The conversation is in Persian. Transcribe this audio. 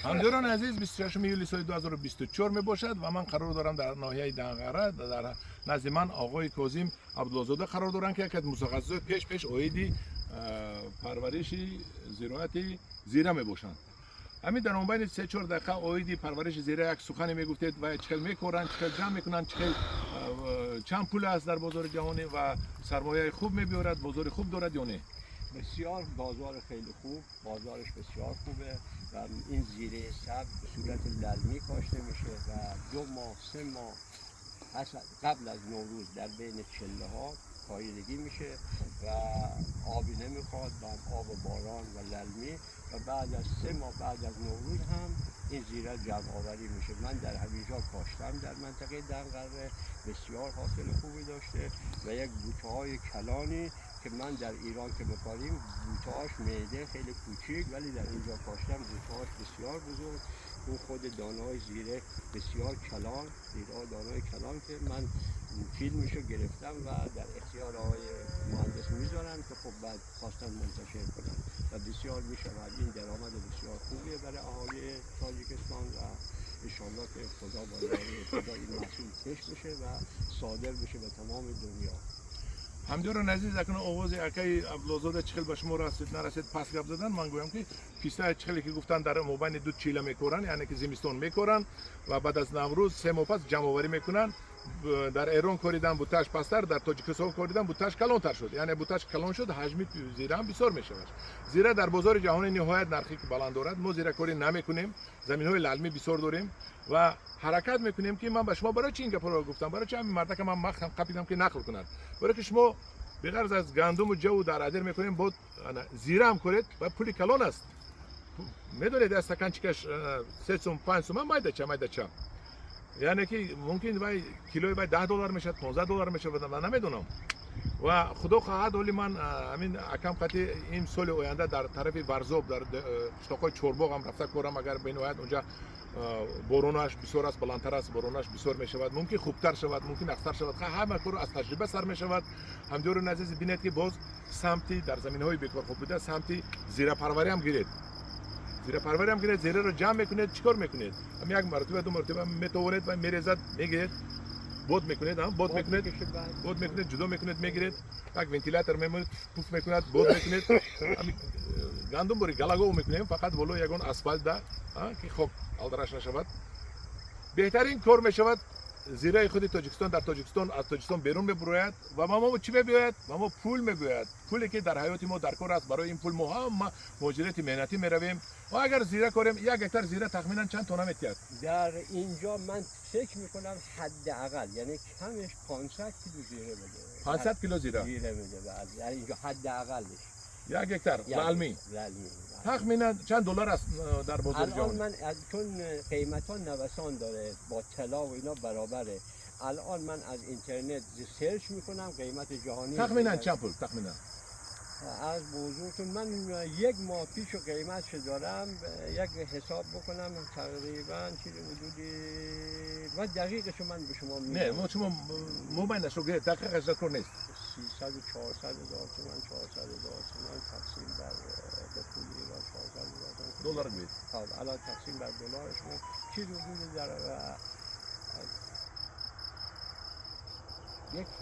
همداران عزیز 26 یولی سال 2024 می باشد و من قرار دارم در ناحیه دنقره در نزد من آقای کاظم عبدالزاده قرار دارم که یک متخصص پیش اویدی پرورش زراعت زیره می باشند. همین در اون بین 3-4 دقیقه اویدی پرورش زیره یک سخنی میگفتید و چقدر میکورن، چقدر جمع میکنن، چند پول است در بازار جهانی و سرمایه خوب میبیارد، بازار خوب دارد یا نه؟ بسیار بازار خیلی خوب، بازارش بسیار خوبه و این زیره سبز به صورت للمی کاشته میشه و 2 ماه 3 ماه قبل از نوروز در بین چله ها کاییدگی میشه و آبی نمیخواد، بعد آب باران و للمی و بعد از 3 ماه بعد از نوروز هم این زیره جمع آوری میشه. من در همینجا کاشتم در منطقه دنقره، بسیار حاصل خوبی داشته و یک بوته های کلانی که من در ایران که میکاریم بوتهاش میده خیلی کوچیک، ولی در اینجا کاشتم بوتهاش بسیار بزرگ. اون خود دانه‌های زیره بسیار کلان، زیره دانه‌های کلان که من فیلمشو گرفتم و در اختیار آقای مهندس میذارم که خب بعد خواستن منتشر کنن و بسیار میشود. این درآمد بسیار خوبیه برای اهالی تاجیکستان و انشالله که خدا با یاری خدا این محصول کشت بشه و صادر بشه به تمام دنیا. همداران عزیز اکنون آواز اکای عبدالزاده چخل به شما رسید نرسید پس گپ زدن. من گویم که پیسته چخلی که گفتن در مابین 2 چیله میکورن، یعنی که زمستون میکورن و بعد از نوروز 3 ماه پس جمع آوری میکنن. در ایران کاریدن بوتاش پستر، در تاجیکستان کاریدن بوتاش کلانتر شد، یعنی بوتاش کلان شد حجم زیره هم بسیار میشود. زیره در بازار جهانی نهایت نرخی که بلند دارد. ما زیره کاری نمیکنیم، زمین‌های للمی بسیار داریم و حرکت میکنیم که من به شما برای چی این گپا رو گفتم، برای چی همین مرد که من مخم قپیدم که نقل کنند، برای که شما به غرض از گندم و جو در ادر میکنیم بود زیره هم کنید و پولی کلان است. میدونید استکان چیکش 3 سوم 5 سوم مایده چه یعنی که ممکن باید کیلوی باید $10 میشه، $15 میشه و نمیدونم و خدا خواهد ولی من همین اکم قطعی این سال آینده در طرف ورزوب در اشتاقای چورباغ هم رفته کارم. اگر به نهایت اونجا بارونش بسیار است، بلندتر است، بارونش بسیار می شود، ممکن خوبتر شود، ممکن اختر شود، همه کار از تجربه سر می شود. همدیور عزیز بینید که باز سمتی در زمین های بیکار خوب بوده سمتی زیره پروری هم گیرید. زیره پروری هم گیرید، زیره رو جمع میکنید، چیکار میکنید؟ هم یک مرتبه 2 مرتبه میتوانید و میریزد میگیرید، بود میکنید، بود میکنید، جدا میکنید، میگیرید، یک ونتیلاتور میمونید، پوف میکند، بود میکنید. گندم بری گلاگو میکنیم فقط ولو یگان اسفالت ده که خب آلدرش نشود. بهترین کار میشود زیره خود تاجیکستان در تاجیکستان از تاجیکستان بیرون میبراید و ما چی میباید؟ ما پول میباید، پولی که در حیات ما در کار است. برای این پول ما هم مهاجرت مهنتی میرویم و اگر زیره کاریم 1 هکتار زیره تخمینا چند تونه میتیاد؟ در اینجا من فکر میکنم حداقل یعنی کمش 500 کیلو زیره بده. 500 کیلو زیره میده در اینجا حداقلش 1 هکتار للمی. تخمینا چند $. است در بازار جهان؟ الان من چون قیمتا نوسان داره با طلا و اینا برابره، الان من از اینترنت سرچ میکنم قیمت جهانی تخمینا چند پول تخمینا؟ از بزرگتون من 1 ماه پیش قیمتش دارم، یک حساب بکنم تقریبا چیزی حدودی و دقیقش من به شما میگم. نه ما شما موبایلش رو گرفت دقیقش ذکر نیست. 300 و 400 هزار تومان، 400 هزار تومان تقسیم بر به پول ایران 400 هزار $. میاد. الان تقسیم بر دلارش چیزی حدود در یک